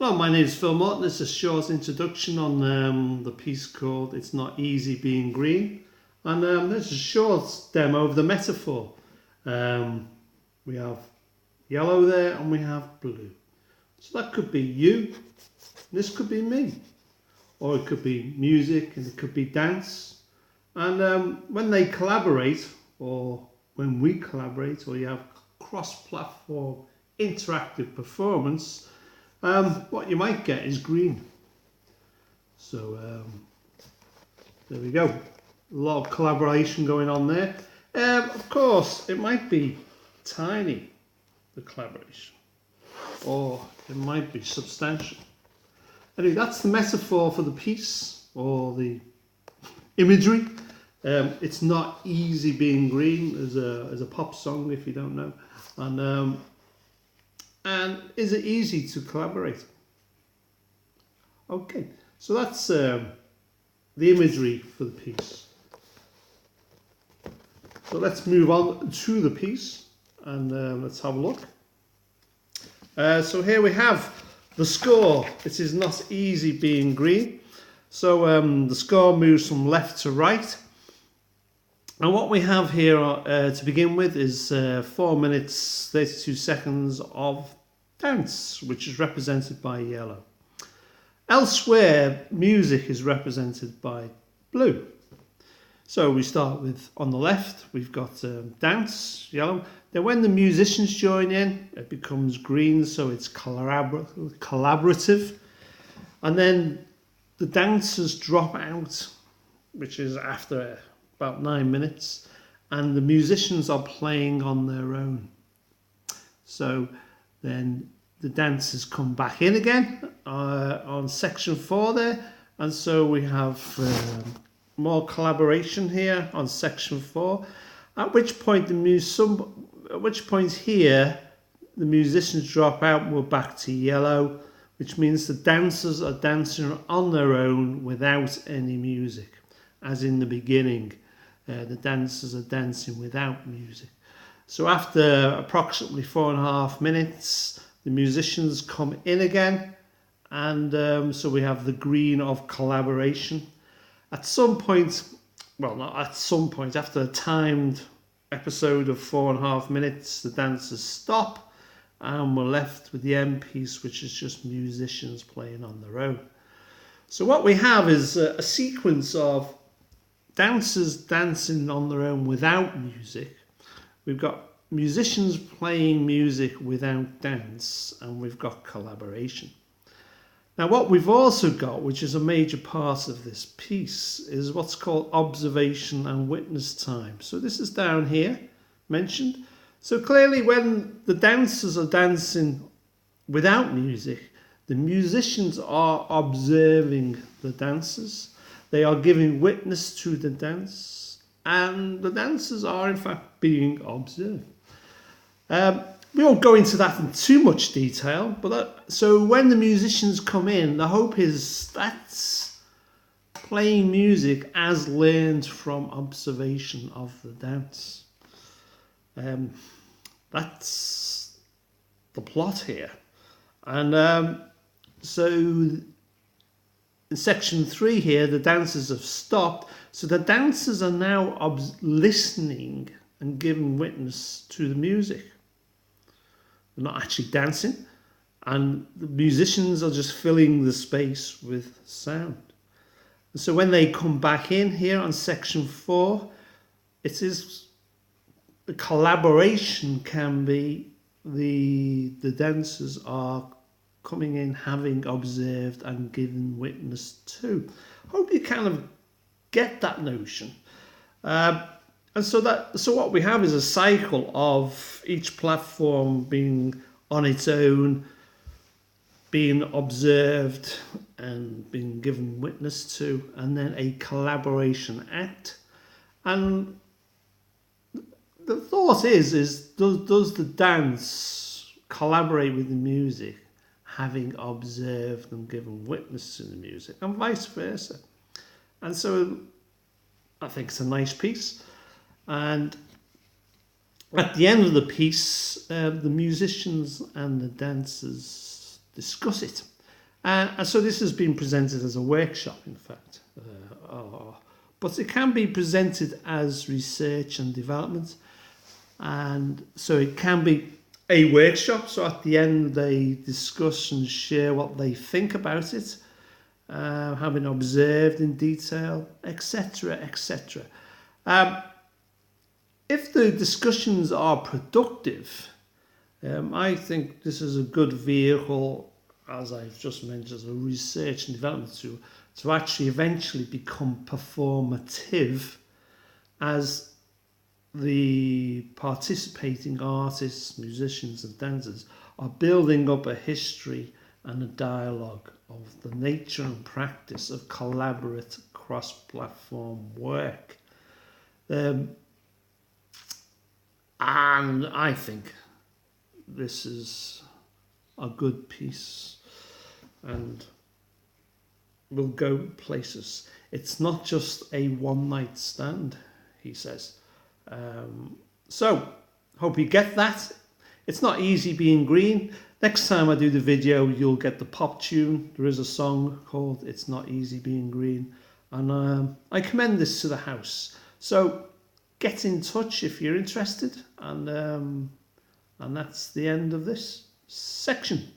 Hello, my name is Phil Morton. This is a short introduction on the piece called It's Not Easy Being Green. And this is a short demo of the metaphor. We have yellow there and we have blue. So that could be you, this could be me. Or it could be music and it could be dance. And when they collaborate, or when we collaborate, or you have cross-platform interactive performance, what you might get is green. So there we go. A lot of collaboration going on there. Of course, it might be tiny, the collaboration, or it might be substantial. Anyway, that's the metaphor for the piece, or the imagery. It's not easy being green as a pop song, if you don't know. And is it easy to collaborate? Okay, so that's the imagery for the piece. So let's move on to the piece and let's have a look. So here we have the score. It is not easy being green. So the score moves from left to right. And what we have here to begin with is 4 minutes 32 seconds of dance, which is represented by yellow. Elsewhere, music is represented by blue. So we start with, on the left, we've got dance, yellow. Then when the musicians join in, it becomes green, so it's collaborative. And then the dancers drop out, which is after about 9 minutes, and the musicians are playing on their own. So then the dancers come back in again on section 4 there, and so we have more collaboration here on section 4. At which point here the musicians drop out and we're back to yellow, which means the dancers are dancing on their own without any music, as in the beginning. The dancers are dancing without music. So after approximately 4.5 minutes, the musicians come in again, and so we have the green of collaboration. At some point, well, not at some point, after a timed episode of 4.5 minutes, the dancers stop, and we're left with the end piece, which is just musicians playing on their own. So what we have is a sequence of dancers dancing on their own without music. We've got musicians playing music without dance, and we've got collaboration. Now what we've also got, which is a major part of this piece, is what's called observation and witness time. So this is down here mentioned. So clearly when the dancers are dancing without music, the musicians are observing the dancers. They are giving witness to the dance, and the dancers are in fact being observed. We won't go into that in too much detail, but so when the musicians come in, the hope is that's playing music as learned from observation of the dance. That's the plot here. And so in section 3 here, the dancers have stopped. So the dancers are now listening and giving witness to the music. They're not actually dancing. And the musicians are just filling the space with sound. And so when they come back in here on section 4, it is the collaboration can be the dancers are coming in, having observed and given witness to. Hope you kind of get that notion. And so what we have is a cycle of each platform being on its own, being observed and being given witness to, and then a collaboration act. And the thought is does the dance collaborate with the music, having observed and given witness to the music, and vice versa? And so I think it's a nice piece. And at the end of the piece, the musicians and the dancers discuss it. And so this has been presented as a workshop, in fact. But it can be presented as research and development. And so it can be a workshop. So at the end, they discuss and share what they think about it, having observed in detail, etc., etc. If the discussions are productive, I think this is a good vehicle, as I've just mentioned, as a research and development tool, to actually eventually become performative as the participating artists, musicians and dancers are building up a history and a dialogue of the nature and practice of collaborative cross-platform work. And I think this is a good piece and will go places. It's not just a one-night stand, he says. So, hope you get that. It's not easy being green. Next time I do the video, you'll get the pop tune. There is a song called It's Not Easy Being Green. And I commend this to the house. So, get in touch if you're interested. And that's the end of this section.